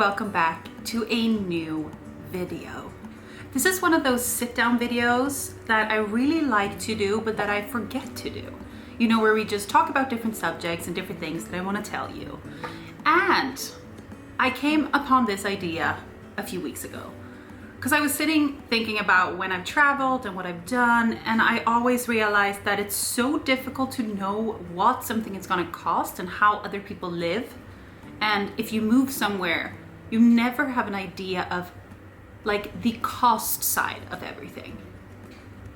welcome back to a new video. This is one of those sit-down videos that I really like to do, but that I forget to do. You know, where we just talk about different subjects and different things that I want to tell you. And I came upon this idea a few weeks ago because I was sitting thinking about when I've traveled and what I've done, and I always realized that it's so difficult to know what something is going to cost and how other people live. And if you move somewhere, you never have an idea of like the cost side of everything.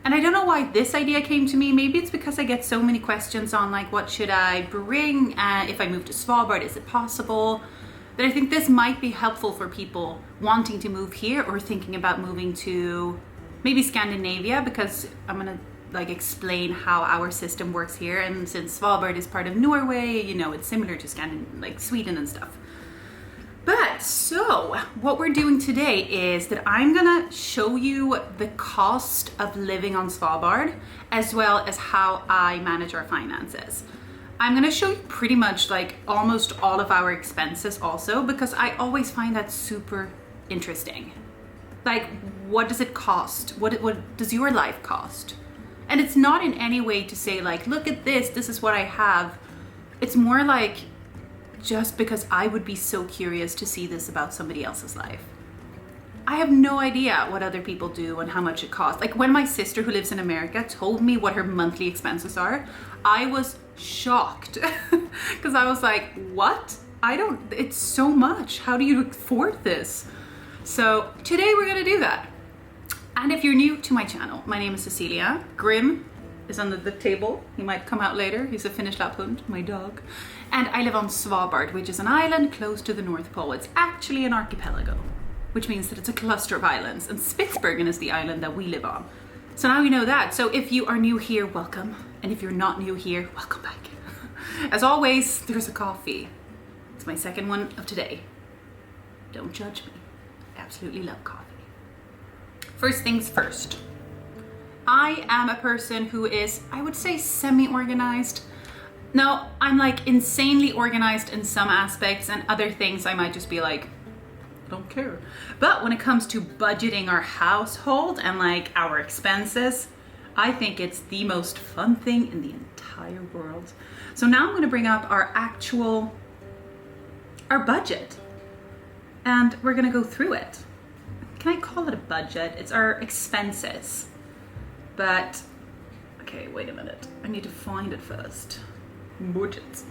And I don't know why this idea came to me. Maybe it's because I get so many questions on like, what should I bring if I move to Svalbard? Is it possible? That I think this might be helpful for people wanting to move here or thinking about moving to maybe Scandinavia, because I'm gonna like explain how our system works here. And since Svalbard is part of Norway, you know, it's similar to like Sweden and stuff. But so what we're doing today is that I'm gonna show you the cost of living on Svalbard, as well as how I manage our finances. I'm gonna show you pretty much like almost all of our expenses also, because I always find that super interesting. Like, what does it cost? What does your life cost? And it's not in any way to say like, look at this is what I have. It's more like just because I would be so curious to see this about somebody else's life. I have no idea what other people do and how much it costs. Like when my sister who lives in America told me what her monthly expenses are, I was shocked because I was like, what? It's so much. How do you afford this? So today we're gonna do that. And if you're new to my channel, my name is Cecilia. Grim is under the table. He might come out later. He's a Finnish Lapphund, my dog. And I live on Svalbard, which is an island close to the North Pole. It's actually an archipelago, which means that it's a cluster of islands, and Spitsbergen is the island that we live on. So now you know that. So if you are new here, welcome. And if you're not new here, welcome back. As always, there's a coffee. It's my second one of today. Don't judge me. I absolutely love coffee. First things first. I am a person who is, I would say, semi-organized. Now, I'm like insanely organized in some aspects, and other things I might just be like, don't care. But when it comes to budgeting our household and like our expenses, I think it's the most fun thing in the entire world. So now I'm going to bring up our budget, and we're going to go through it. Can I call it a budget? It's our expenses. But okay, wait a minute. I need to find it first. Budget.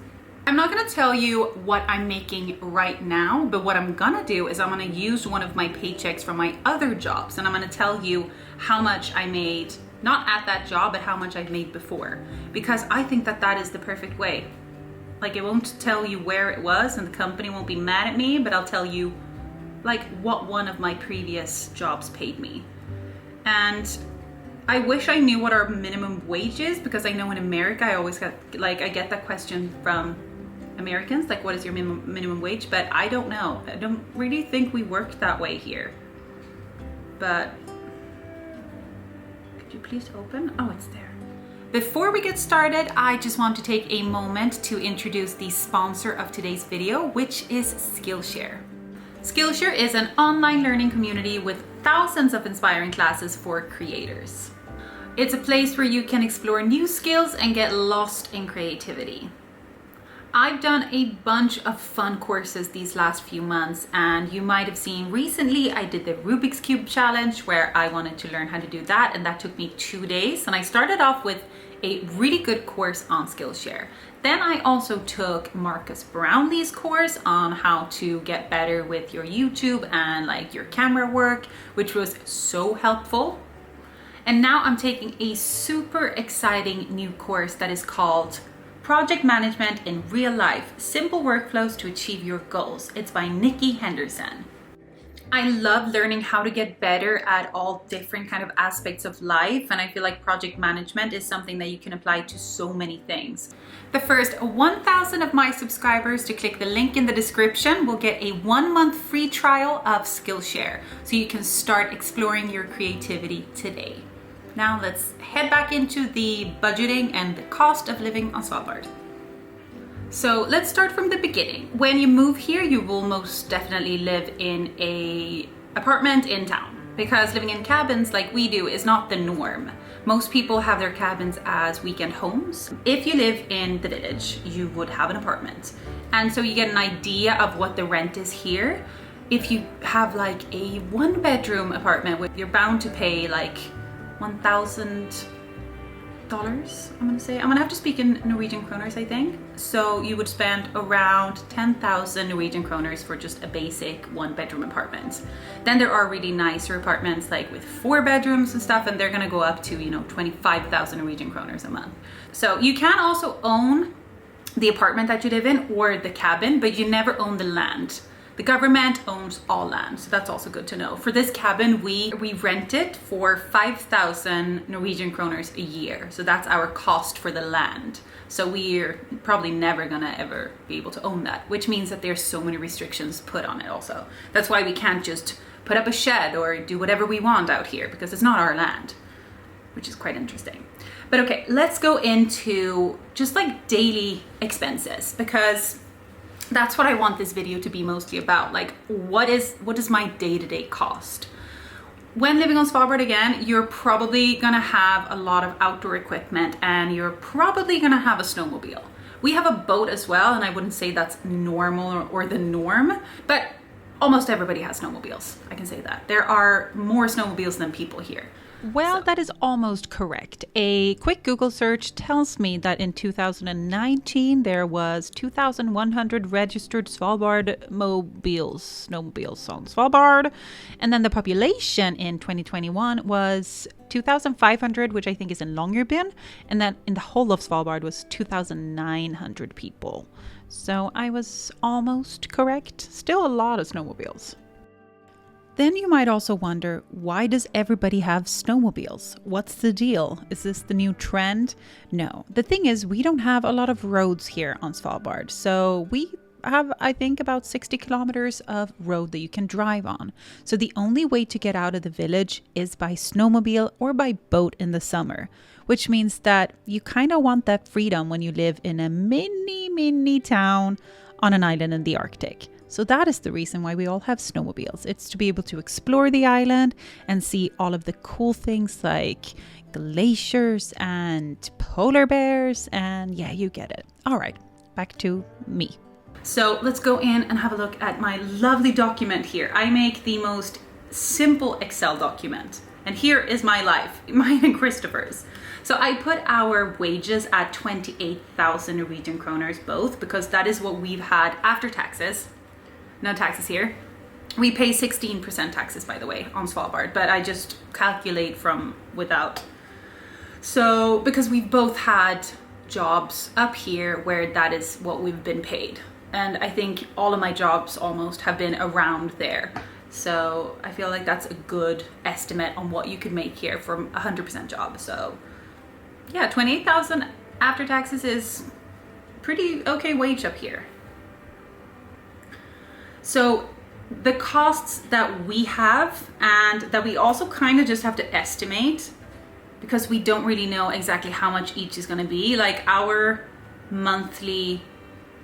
I'm not gonna tell you what I'm making right now, but what I'm gonna do is I'm gonna use one of my paychecks from my other jobs, and I'm gonna tell you how much I made, not at that job, but how much I've made before, because I think that that is the perfect way. Like, it won't tell you where it was, and the company won't be mad at me, but I'll tell you like what one of my previous jobs paid me. And I wish I knew what our minimum wage is, because I know in America I always I get that question from Americans, like, what is your minimum wage? But I don't know. I don't really think we work that way here. But could you please open? Oh, it's there. Before we get started, I just want to take a moment to introduce the sponsor of today's video, which is Skillshare. Skillshare is an online learning community with thousands of inspiring classes for creators. It's a place where you can explore new skills and get lost in creativity. I've done a bunch of fun courses these last few months, and you might have seen recently I did the Rubik's Cube challenge, where I wanted to learn how to do that, and that took me 2 days. And I started off with a really good course on Skillshare. Then I also took Marcus Brownlee's course on how to get better with your YouTube and like your camera work, which was so helpful. And now I'm taking a super exciting new course that is called Project Management in Real Life, Simple Workflows to Achieve Your Goals. It's by Nikki Henderson. I love learning how to get better at all different kind of aspects of life, and I feel like project management is something that you can apply to so many things. The first 1,000 of my subscribers to click the link in the description will get a 1-month free trial of Skillshare, so you can start exploring your creativity today. Now let's head back into the budgeting and the cost of living on Svalbard. So let's start from the beginning. When you move here, you will most definitely live in a apartment in town, because living in cabins like we do is not the norm. Most people have their cabins as weekend homes. If you live in the village, you would have an apartment. And so you get an idea of what the rent is here. If you have like a 1-bedroom apartment, you're bound to pay like $1,000, I'm gonna say. I'm gonna have to speak in Norwegian kroners, I think. So you would spend around 10,000 Norwegian kroners for just a basic 1-bedroom apartment. Then there are really nicer apartments like with 4 bedrooms and stuff, and they're gonna go up to, 25,000 Norwegian kroners a month. So you can also own the apartment that you live in or the cabin, but you never own the land. The government owns all land, so that's also good to know. For this cabin, we rent it for 5,000 Norwegian kroners a year. So that's our cost for the land. So we're probably never gonna ever be able to own that, which means that there's so many restrictions put on it also. That's why we can't just put up a shed or do whatever we want out here, because it's not our land, which is quite interesting. But okay, let's go into just like daily expenses, because that's what I want this video to be mostly about. Like, what is my day-to-day cost? When living on Svalbard, again, you're probably gonna have a lot of outdoor equipment, and you're probably gonna have a snowmobile. We have a boat as well, and I wouldn't say that's normal or the norm, but almost everybody has snowmobiles. I can say that. There are more snowmobiles than people here. Well, that is almost correct. A quick Google search tells me that in 2019 there was 2,100 registered snowmobiles on Svalbard, and then the population in 2021 was 2,500, which I think is in Longyearbyen, and then in the whole of Svalbard was 2,900 people. So I was almost correct. Still a lot of snowmobiles. Then you might also wonder, why does everybody have snowmobiles? What's the deal? Is this the new trend? No. The thing is, we don't have a lot of roads here on Svalbard. So we have, I think, about 60 kilometers of road that you can drive on. So the only way to get out of the village is by snowmobile or by boat in the summer, which means that you kind of want that freedom when you live in a mini town on an island in the Arctic. So that is the reason why we all have snowmobiles. It's to be able to explore the island and see all of the cool things like glaciers and polar bears, and yeah, you get it. All right, back to me. So let's go in and have a look at my lovely document here. I make the most simple Excel document, and here is my life, mine and Christopher's. So I put our wages at 28,000 Norwegian kroners both, because that is what we've had after taxes. No taxes here. We pay 16% taxes, by the way, on Svalbard, but I just calculate from without. So, because we've both had jobs up here where that is what we've been paid. And I think all of my jobs almost have been around there. So I feel like that's a good estimate on what you could make here from a 100% job. So yeah, 28,000 after taxes is pretty okay wage up here. So the costs that we have, and that we also kind of just have to estimate, because we don't really know exactly how much each is going to be. Like our monthly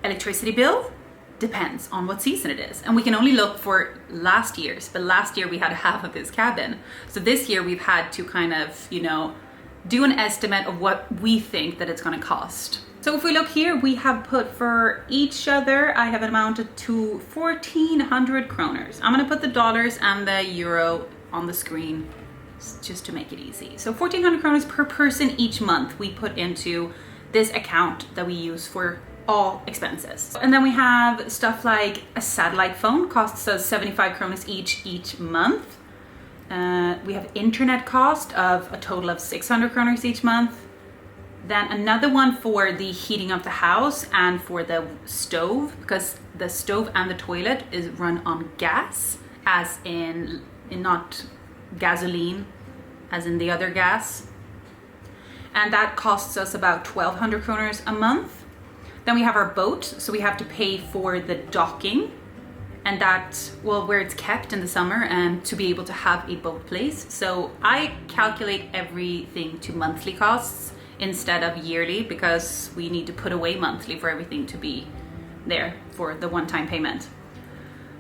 electricity bill depends on what season it is. And we can only look for last year's, but last year we had half of this cabin. So this year we've had to kind of, do an estimate of what we think that it's going to cost. So if we look here, we have put for each other, I have amounted to 1,400 kroners. I'm going to put the dollars and the euro on the screen just to make it easy. So 1,400 kroners per person each month we put into this account that we use for all expenses. And then we have stuff like a satellite phone, costs us 75 kroners each month. We have internet cost of a total of 600 kroners each month. Then another one for the heating of the house and for the stove, because the stove and the toilet is run on gas, as in not gasoline, as in the other gas. And that costs us about 1,200 kroners a month. Then we have our boat, so we have to pay for the docking, and that, well, where it's kept in the summer, and to be able to have a boat place. So I calculate everything to monthly costs instead of yearly, because we need to put away monthly for everything to be there for the one-time payment.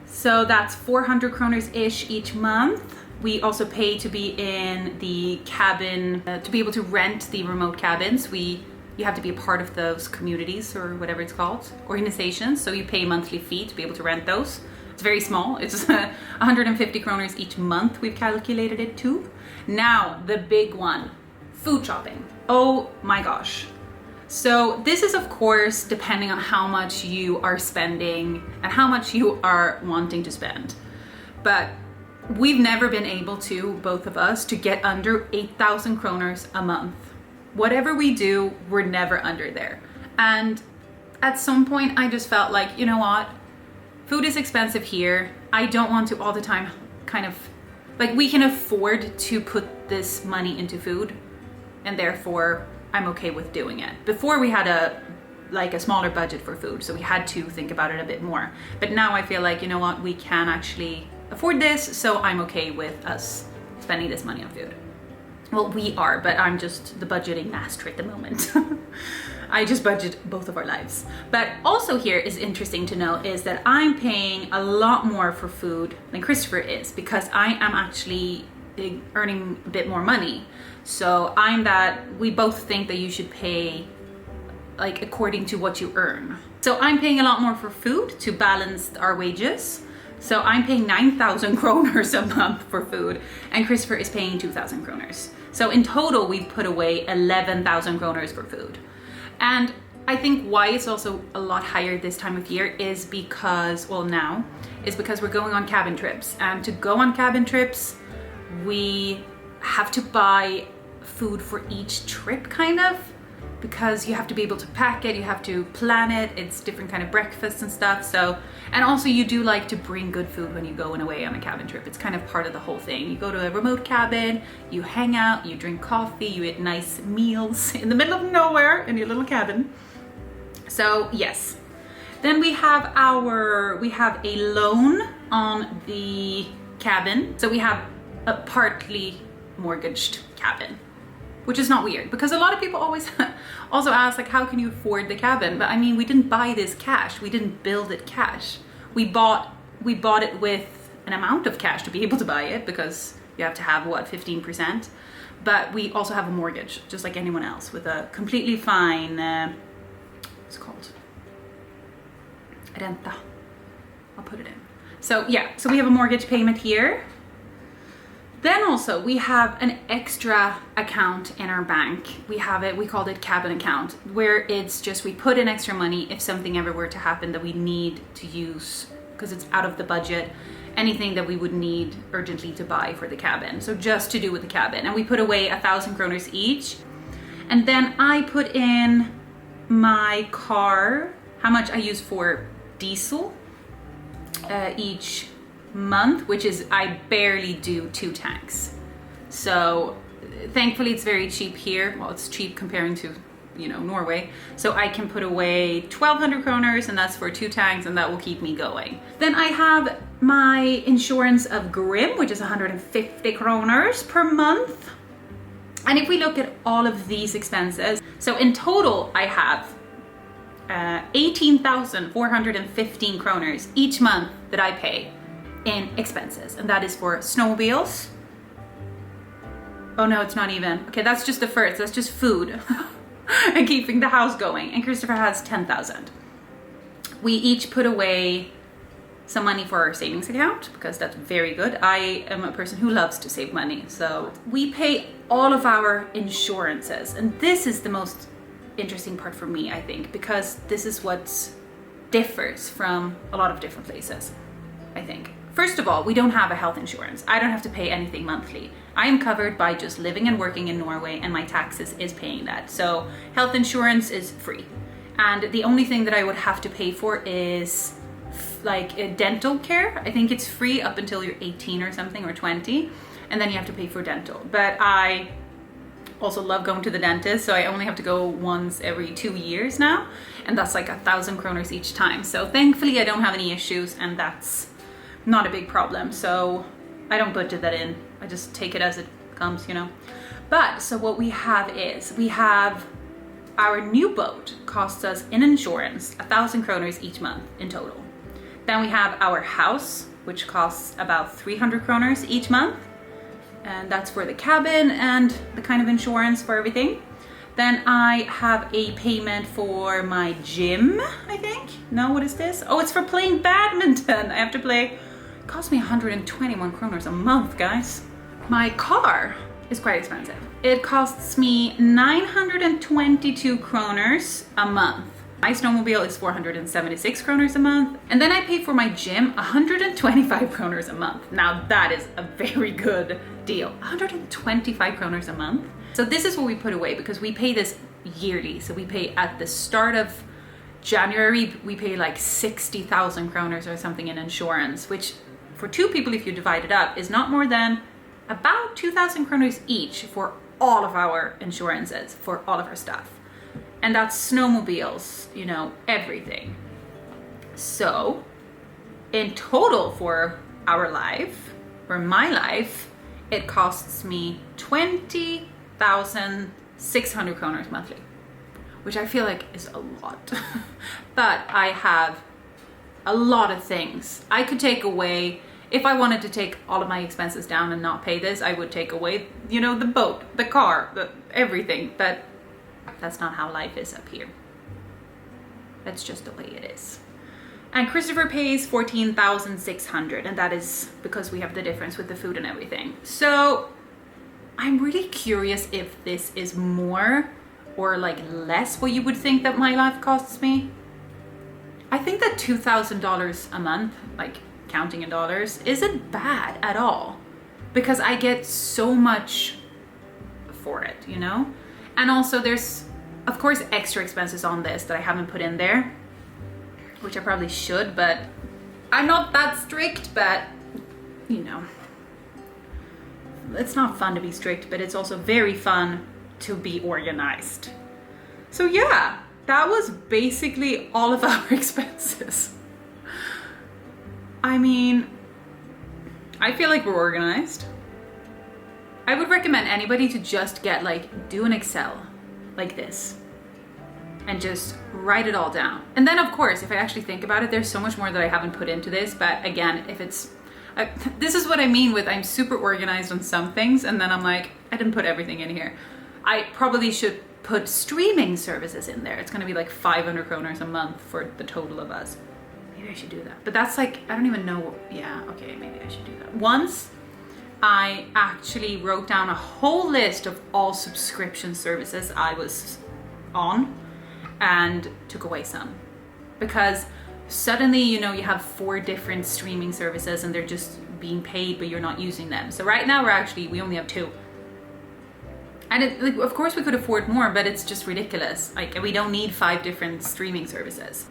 So that's 400 kroners-ish each month. We also pay to be in the cabin, to be able to rent the remote cabins. You have to be a part of those communities or whatever it's called, organizations. So you pay a monthly fee to be able to rent those. It's very small. It's 150 kroners each month we've calculated it to. Now, the big one, food shopping. Oh my gosh. So this is of course depending on how much you are spending and how much you are wanting to spend. But we've never been able to, both of us, to get under 8,000 kroners a month. Whatever we do, we're never under there. And at some point I just felt like, you know what? Food is expensive here. I don't want to all the time kind of, like, we can afford to put this money into food, and therefore I'm okay with doing it. Before we had a smaller budget for food, so we had to think about it a bit more. But now I feel like, you know what, we can actually afford this, so I'm okay with us spending this money on food. Well, we are, but I'm just the budgeting master at the moment. I just budget both of our lives. But also here is interesting to know is that I'm paying a lot more for food than Christopher is, because I am actually earning a bit more money. So we both think that you should pay like according to what you earn. So I'm paying a lot more for food to balance our wages. So I'm paying 9,000 kroners a month for food, and Christopher is paying 2,000 kroners. So in total, we've put away 11,000 kroners for food. And I think why it's also a lot higher this time of year is because, well, now, is because we're going on cabin trips. And to go on cabin trips, we have to buy food for each trip, kind of, because you have to be able to pack it, you have to plan it, it's different kind of breakfasts and stuff. So, and also you do like to bring good food when you go away on a cabin trip. It's kind of part of the whole thing. You go to a remote cabin, you hang out, you drink coffee, you eat nice meals in the middle of nowhere in your little cabin. So yes. Then we have a loan on the cabin. So we have a partly mortgaged cabin, which is not weird, because a lot of people always also ask, like, how can you afford the cabin? But I mean, we didn't buy this cash. We didn't build it cash. We bought it with an amount of cash to be able to buy it, because you have to have, what, 15%? But we also have a mortgage, just like anyone else, with a completely fine, what's it called? Renta. I'll put it in. So yeah, so we have a mortgage payment here. Then also we have an extra account in our bank. We called it cabin account, where it's just, we put in extra money if something ever were to happen that we need to use, because it's out of the budget, anything that we would need urgently to buy for the cabin. So just to do with the cabin. And we put away 1,000 kroners each. And then I put in my car, how much I use for diesel each month, which is, I barely do 2 tanks. So thankfully it's very cheap here. Well, it's cheap comparing to, you know, Norway. So I can put away 1,200 kroners, and that's for 2 tanks, and that will keep me going. Then I have my insurance of Grim, which is 150 kroners per month. And if we look at all of these expenses, so in total I have 18,415 kroners each month that I pay in expenses, and that is for snowmobiles. Oh no, it's not even. Okay, that's just the first, that's just food and keeping the house going. And Christopher has 10,000. We each put away some money for our savings account, because that's very good. I am a person who loves to save money. So we pay all of our insurances, and this is the most interesting part for me, I think, because this is what differs from a lot of different places, I think. First of all, we don't have a health insurance. I don't have to pay anything monthly. I am covered by just living and working in Norway, and my taxes is paying that. So health insurance is free. And the only thing that I would have to pay for is like a dental care. I think it's free up until you're 18 or something, or 20. And then you have to pay for dental. But I also love going to the dentist, so I only have to go once every 2 years now. And that's like 1,000 kroners each time. So thankfully I don't have any issues, and that's not a big problem. So I don't budget that in. I just take it as it comes, you know. But so what we have is, we have our new boat costs us in insurance 1,000 kroners each month in total. Then we have our house, which costs about 300 kroners each month. And that's for the cabin and the kind of insurance for everything. Then I have a payment for my gym, I think. No, what is this? Oh, it's for playing badminton. I have to play, it costs me 121 kroners a month, guys. My car is quite expensive. It costs me 922 kroners a month. My snowmobile is 476 kroners a month. And then I pay for my gym 125 kroners a month. Now that is a very good deal. 125 kroners a month. So this is what we put away because we pay this yearly. So we pay at the start of January, we pay like 60,000 kroners or something in insurance, which for two people, if you divide it up, is not more than about 2,000 kroners each for all of our insurances, for all of our stuff. And that's snowmobiles, you know, everything. So in total for our life, for my life, it costs me 20,600 kroners monthly, which I feel like is a lot. But I have a lot of things. I could take away, if I wanted to take all of my expenses down and not pay this, I would take away, you know, the boat, the car, everything. But that's not how life is up here. That's just the way it is. And Christopher pays 14,600, and that is because we have the difference with the food and everything. So I'm really curious if this is more or like less what you would think that my life costs me. I think that $2,000 a month, like counting in dollars, isn't bad at all because I get so much for it, you know? And also there's, of course, extra expenses on this that I haven't put in there, which I probably should, but I'm not that strict, but you know, it's not fun to be strict, but it's also very fun to be organized. So yeah, that was basically all of our expenses. I mean, I feel like we're organized. I would recommend anybody to just get do an Excel like this and just write it all down. And then of course, if I actually think about it, there's so much more that I haven't put into this, but again, if it's, this is what I mean with I'm super organized on some things and then I'm like, I didn't put everything in here. I probably should put streaming services in there. It's gonna be like 500 kroners a month for the total of us. Maybe I should do that. But that's like, I don't even know, yeah, okay, maybe I should do that. Once I actually wrote down a whole list of all subscription services I was on and took away some. Because suddenly, you know, you have 4 different streaming services and they're just being paid, but you're not using them. So right now we only have 2. And of course we could afford more, but it's just ridiculous. Like, we don't need 5 different streaming services.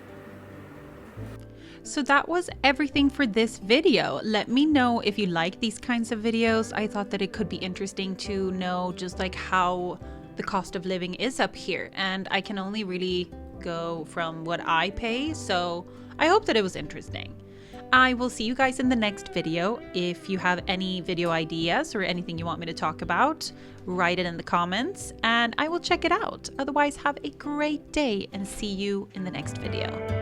So that was everything for this video. Let me know if you like these kinds of videos. I thought that it could be interesting to know just like how the cost of living is up here. And I can only really go from what I pay. So I hope that it was interesting. I will see you guys in the next video. If you have any video ideas or anything you want me to talk about, write it in the comments and I will check it out. Otherwise, have a great day and see you in the next video.